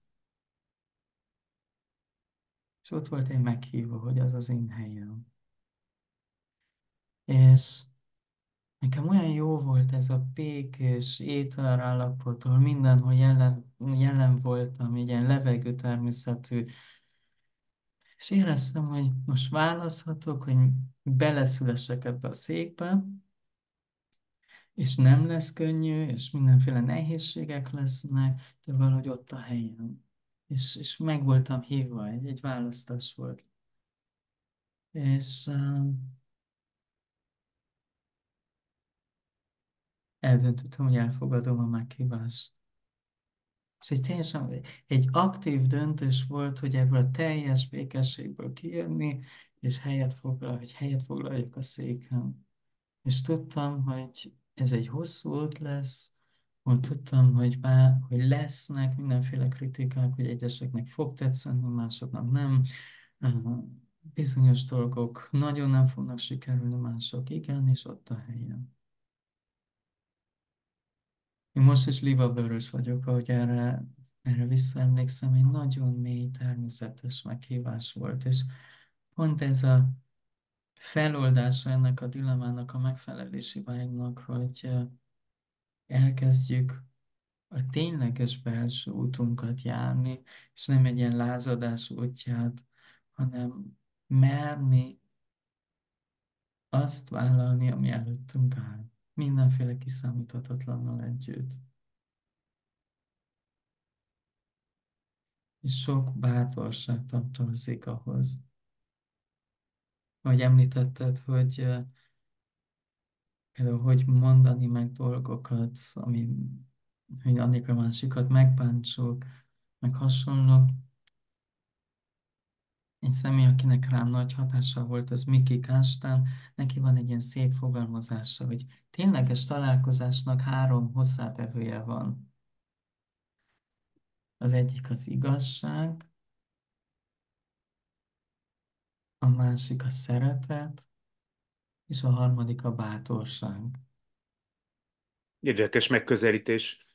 És ott volt egy meghívó, hogy az az én helyem. És nekem olyan jó volt ez a békés éter állapottól, mindenhol jelen voltam, egy ilyen levegő természetű. És éreztem, hogy most választhatok, hogy beleszülessek ebbe a székbe, és nem lesz könnyű, és mindenféle nehézségek lesznek, de valahogy ott a helyem. És meg voltam hívva, egy választás volt. És eldöntöttem, hogy elfogadom a meghívást. És egy aktív döntés volt, hogy ebből a teljes békességből kijönni, és hogy helyet foglaljak a széken. És tudtam, hogy ez egy hosszú út lesz, hogy tudtam, hogy lesznek mindenféle kritikák, hogy egyeseknek fog tetszeni, másoknak nem. Bizonyos dolgok nagyon nem fognak sikerülni, mások igen, és ott a helyen. Én most is libabőrös vagyok, ahogy erre visszaemlékszem, egy nagyon mély, természetes meghívás volt, és pont ez a feloldása ennek a dilemmának, a megfelelési vágynak, hogy elkezdjük a tényleges belső útunkat járni, és nem egy ilyen lázadás útját, hanem merni azt vállalni, ami előttünk áll. Mindenféle kiszámíthatatlannal együtt. És sok bátorság tartozik ahhoz. Ahogy említetted, hogy mondani meg dolgokat, hogy anélkül másikat megbántsuk, meg hasonlók. Egy személy, akinek rám nagy hatással volt, az Miki Kánstán, neki van egy ilyen szép fogalmazása, hogy tényleges találkozásnak három hozzátevője van. Az egyik az igazság, a másik a szeretet, és a harmadik a bátorság. Érdekes megközelítés.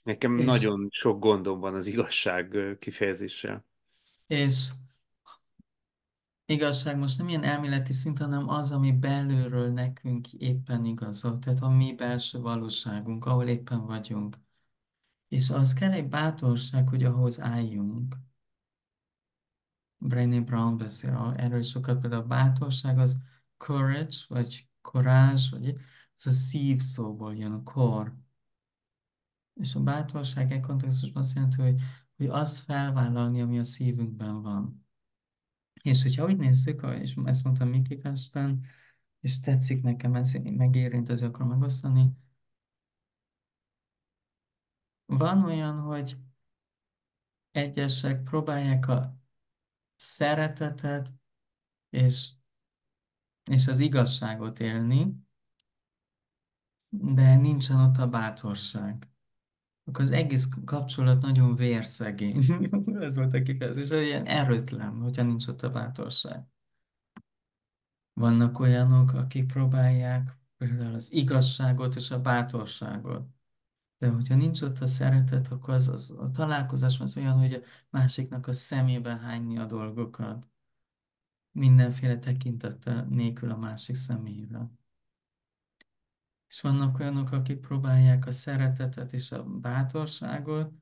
Nekem És, nagyon sok gondom van az igazság kifejezéssel. és igazság most nem ilyen elméleti szinten, hanem az, ami belülről nekünk éppen igazol, tehát a mi belső valóságunk, ahol éppen vagyunk. És az kell egy bátorság, hogy ahhoz álljunk. Brené Brown beszél erről sokat, például a bátorság az courage, vagy courage, vagy ez a szív szóból jön, a core. És a bátorság egy kontextusban azt jelenti, hogy azt felvállalni, ami a szívünkben van. És hogyha úgy nézzük, és ezt mondtam Miki Kastán, és tetszik nekem, ez megérint, ezért akarom megosztani. Van olyan, hogy egyesek próbálják a szeretetet és, és az igazságot élni, de nincsen ott a bátorság. Akkor az egész kapcsolat nagyon vérszegény. Ez volt a kifejezés, és ilyen erőtlen, hogyha nincs ott a bátorság. Vannak olyanok, akik próbálják például az igazságot és a bátorságot. De hogyha nincs ott a szeretet, akkor az a találkozás az olyan, hogy a másiknak a szemébe hányni a dolgokat. Mindenféle tekintettel nélkül a másik szemébe. És vannak olyanok, akik próbálják a szeretetet és a bátorságot,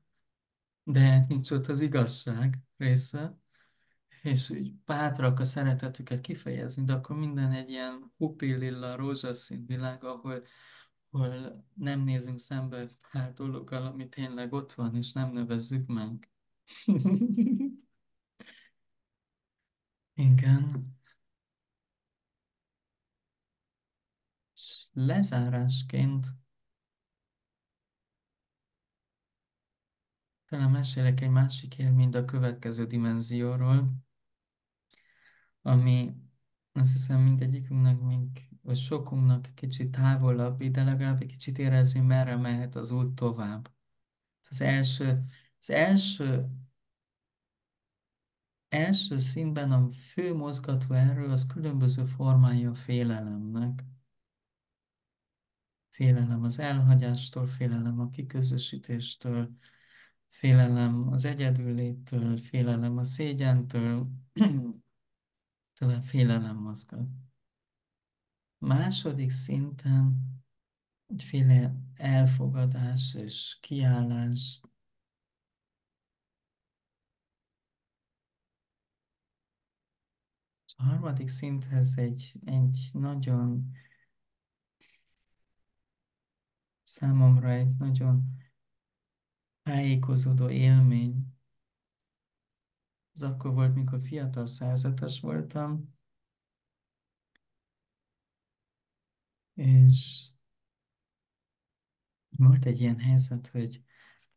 de nincs ott az igazság része, és úgy bátrak a szeretetüket kifejezni, de akkor minden egy ilyen hupi-lilla rózsaszín világ, ahol nem nézünk szembe pár dologgal, ami tényleg ott van, és nem nevezzük meg. Igen. És lezárásként talán mesélek egy másik élményt a következő dimenzióról, ami azt hiszem mindegyikünknek még, vagy sokunknak kicsit távolabb, de legalább egy kicsit érezni, merre mehet az út tovább. Az első, az első színben a fő mozgató erő az különböző formája a félelemnek. Félelem az elhagyástól, félelem a kiközösítéstől, félelem az egyedülléttől, félelem a szégyentől, tovább félelem mozgat. Második szinten egyféle elfogadás és kiállás. A harmadik szinthez egy nagyon, számomra egy nagyon tájékozódó élmény. Az akkor volt, mikor fiatal szerzetes voltam, és volt egy ilyen helyzet, hogy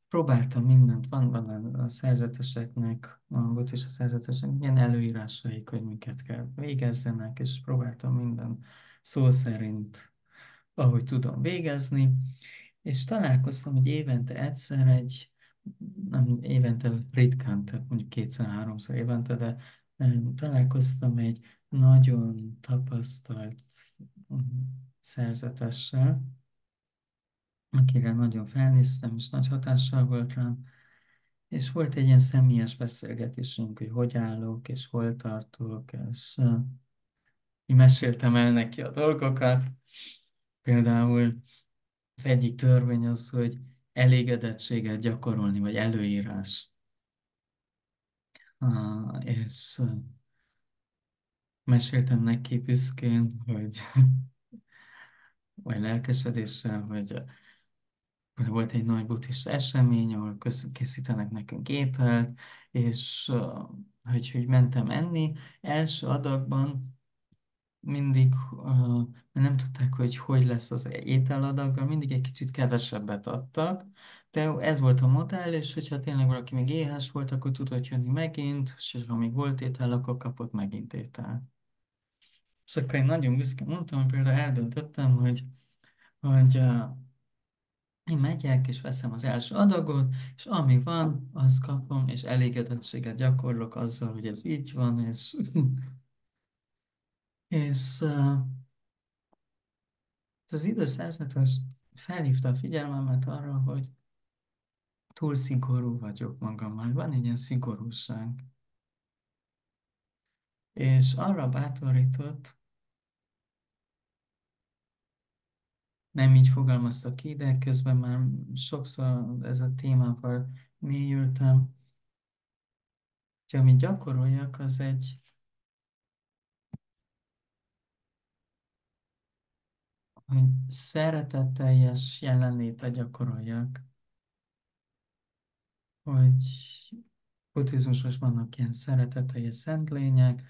próbáltam mindent, van a szerzeteseknek, a hangot és a szerzeteseknek ilyen előírásaik, hogy miket kell végezzenek, és próbáltam minden szó szerint, ahogy tudom végezni, és találkoztam, hogy évente egyszer nem évente ritkán, tehát mondjuk kétszer-háromszor évente, de találkoztam egy nagyon tapasztalt mm, szerzetessel, akire nagyon felnéztem, és nagy hatással volt rám, és volt egy ilyen személyes beszélgetésünk, hogy hogy állok, és hol tartok, és így meséltem el neki a dolgokat. Például az egyik törvény az, hogy elégedettséget gyakorolni, vagy előírás. És meséltem neki büszkén, hogy vagy lelkesedéssel, hogy volt egy nagy buddhista esemény, ahol készítenek nekünk ételt, és hogy mentem enni. Első adagban mindig nem tudták, hogy lesz az ételadaggal, mindig egy kicsit kevesebbet adtak, de ez volt a modell, és hogyha tényleg valaki még éhes volt, akkor tudott jönni megint, és ha még volt étel, akkor kapott megint étel. És akkor én nagyon büszkén mondtam, hogy például eldöntöttem, hogy én megyek, és veszem az első adagot, és ami van, azt kapom, és elégedettséget gyakorlok azzal, hogy ez így van, és az időszerzetes felhívta a figyelmemet arra, hogy túl szigorú vagyok magammal. Van egy ilyen szigorúság. És arra bátorított, nem így fogalmazta ki, de közben már sokszor ez a témával mélyültem, hogy amit gyakoroljak, az hogy szeretetteljes jelenlétet gyakoroljak, hogy buddhizmusban vannak ilyen szeretetteljes szent lények,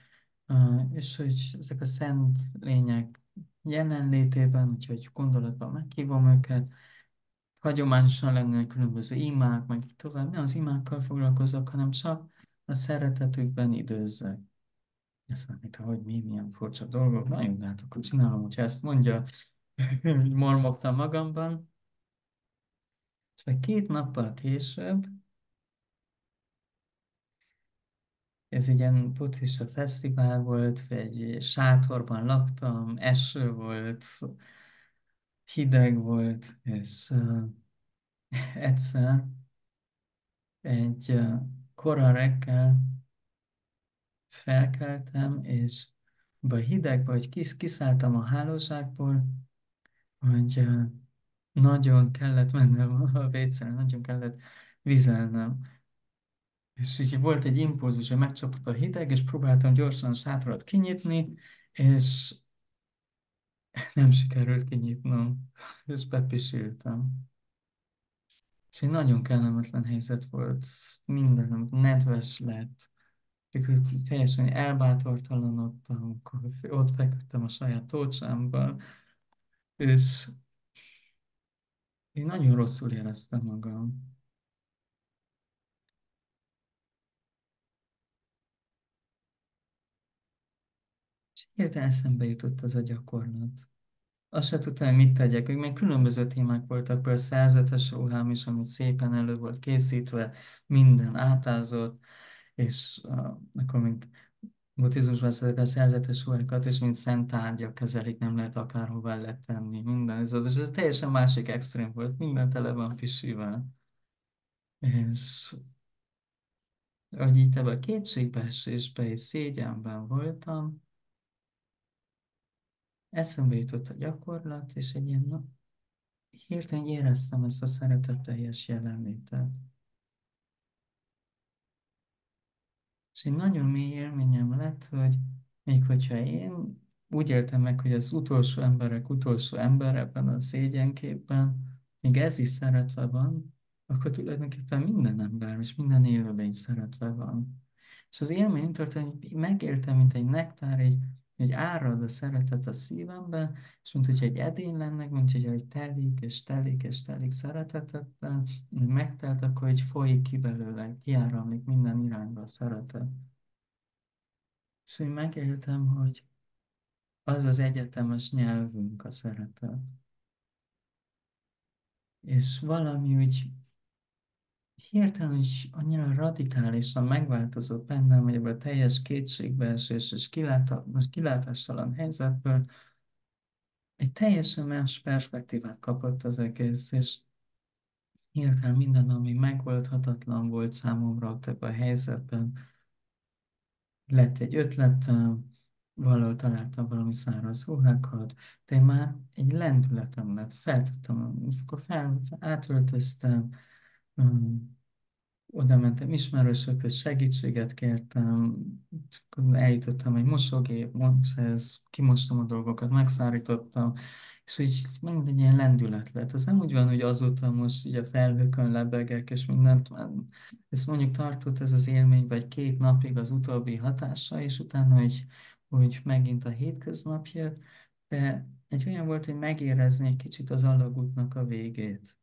és hogy ezek a szent lények jelenlétében, úgyhogy gondolatban meghívom őket. Hagyományosan lenne különböző imák, meg így tovább. Nem az imákkal foglalkozok, hanem csak a szeretetükben időzzek. Ezt nem tudom, hogy milyen furcsa dolgok. Nagyon látok, hogy csinálom, hogyha ezt mondja, hogy mormogtam magamban. És meg 2 nappal később, ez egy ilyen buddhista fesztivál volt, egy sátorban laktam, eső volt, hideg volt, és egyszer egy kora reggel felkeltem, és abban a hidegben, hogy kiszálltam a hálózsákból, hogy nagyon kellett mennem a WC-re, nagyon kellett vizelnem. És így volt egy impulzus, hogy megcsapott a hideg, és próbáltam gyorsan a sátrat kinyitni, és nem sikerült kinyitnom, és bepisültem. És egy nagyon kellemetlen helyzet volt, minden nedves lett, akkor teljesen elbátortalanodtam, akkor ott feküdtem a saját tócsámban, és én nagyon rosszul éreztem magam. És hirtelen eszembe jutott az a gyakorlat. Azt se tudtam, hogy mit tegyek. Még különböző témák voltak, például szerzetes ruhám is, amit szépen elő volt készítve, minden átázott, és akkor még buddhizmusban ezek a szerzetes ruhákat, és mint szent tárgyak kezelik, nem lehet akárhová letenni, minden. Ez teljesen másik extrém volt, minden tele van pisivel. És hogy itt ebben a kétségbeesésben és szégyenben voltam, eszembe jutott a gyakorlat, és egy ilyen, hirtelen éreztem ezt a szeretetteljes jelenlétet. És egy nagyon mély élményem lett, hogy még hogyha én úgy éltem meg, hogy az utolsó emberek utolsó ember ebben a szégyenképben, még ez is szeretve van, akkor tulajdonképpen minden ember és minden élőlény szeretve van. És az élmény történt, hogy megéltem, mint egy nektár, egy árad a szeretet a szívemben, és mint hogy egy edény lenne, mint hogy telik és telik és telik szeretetetben, megtelt, akkor hogy folyik ki belőle, kiáramlik minden irányba a szeretet. És én megéltem, hogy az az egyetemes nyelvünk a szeretet. És valami úgy hirtelen is annyira radikálisan megváltozott bennem, hogy ebből a teljes kétségbeesés és kilátástalan helyzetből egy teljesen más perspektívát kapott az egész, és hirtelen minden, ami megoldhatatlan volt számomra ott ebben a helyzetben, lett egy ötletem, valahol találtam valami száraz ruhákat, de már egy lendületem lett, fel tudtam, akkor átöltöztem, oda mentem ismerősökhöz, segítséget kértem, eljutottam egy mosógéphez, kimostam a dolgokat, megszárítottam, és úgy megint egy ilyen lendület lett. Az nem úgy van, hogy azóta most így a felhőkön lebegek, és mindent, ez mondjuk tartott ez az élmény, vagy 2 napig az utóbbi hatása, és utána, hogy megint a hétköznap jött, de egy olyan volt, hogy megérezni egy kicsit az alagútnak a végét.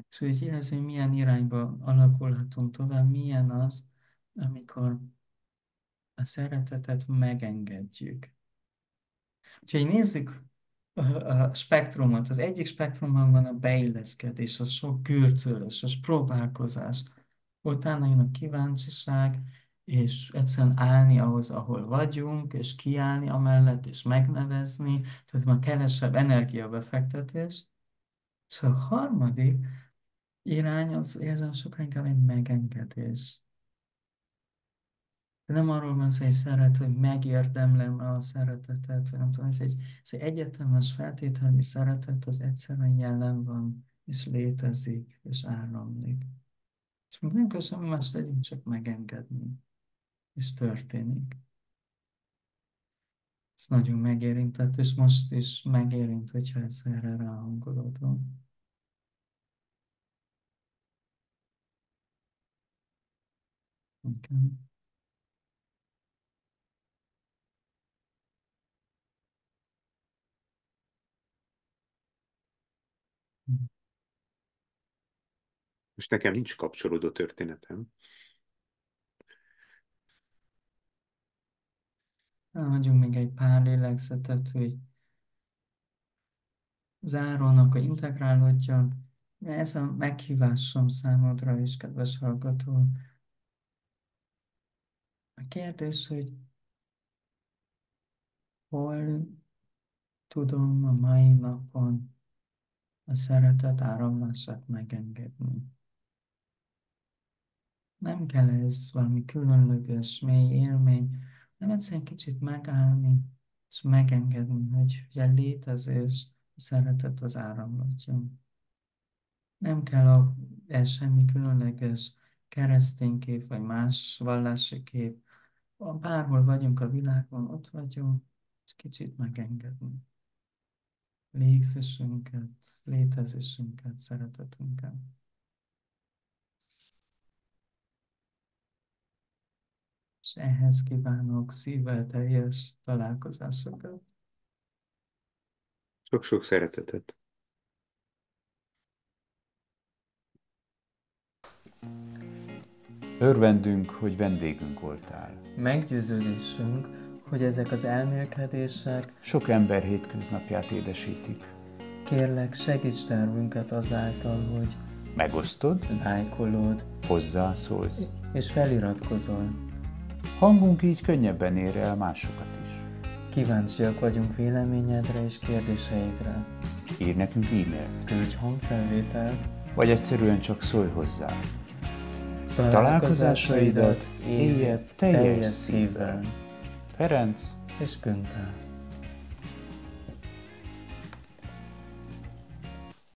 És hogy érezni, hogy milyen irányba alakulhatunk tovább, milyen az, amikor a szeretetet megengedjük. Úgyhogy nézzük a spektrumot. Az egyik spektrumban van a beilleszkedés, az sok gürcölös, az próbálkozás. Utána jön a kíváncsiság, és egyszerűen állni ahhoz, ahol vagyunk, és kiállni amellett, és megnevezni, tehát már kevesebb energiabefektetés. És a harmadik irány az érzem sokkal inkább egy megengedés. De nem arról van szó, hogy szeret, hogy megérdemlem a szeretetet, vagy nem tudom, ez egy egyetemes feltételi szeretet, az egyszerűen jelen van, és létezik, és áramlik. És még nem köszönöm, más tegyünk, csak megengedni, és történik. Ez nagyon megérintett, és most is megérint, hogyha ez erre ráhangolódom. Okay. Most nekem nincs kapcsolódó történetem. Hagyjunk még egy pár lélegzetet, hogy zárónak a integrálódjon. Ez a meghívásom számodra is, kedves hallgató. A kérdés, hogy hol tudom a mai napon a szeretet áramlását megengedni. Nem kell ez valami különleges, mély élmény, hanem egyszerűen kicsit megállni, és megengedni, hogy a létezés, a szeretet az áramlatjon. Nem kell ez semmi különleges keresztény kép, vagy más vallási kép. Bárhol vagyunk a világon, ott vagyunk, és kicsit megengedni. Légzésünket, létezésünket, szeretetünket. És ehhez kívánok szívvel teljes találkozásokat. Sok-sok szeretetet. Örvendünk, hogy vendégünk voltál. Meggyőződésünk, hogy ezek az elmélkedések Sok ember hétköznapját édesítik. kérlek segíts tervünket azáltal, hogy Megosztod, lájkolod hozzászólsz. és feliratkozol. Hangunk így könnyebben ér el másokat is. Kíváncsiak vagyunk véleményedre és kérdéseidre. Írj nekünk e-mailt, Küldj hangfelvételt. vagy egyszerűen csak szólj hozzá. Találkozásaidat élje teljes szívvel. Ferenc és Günther.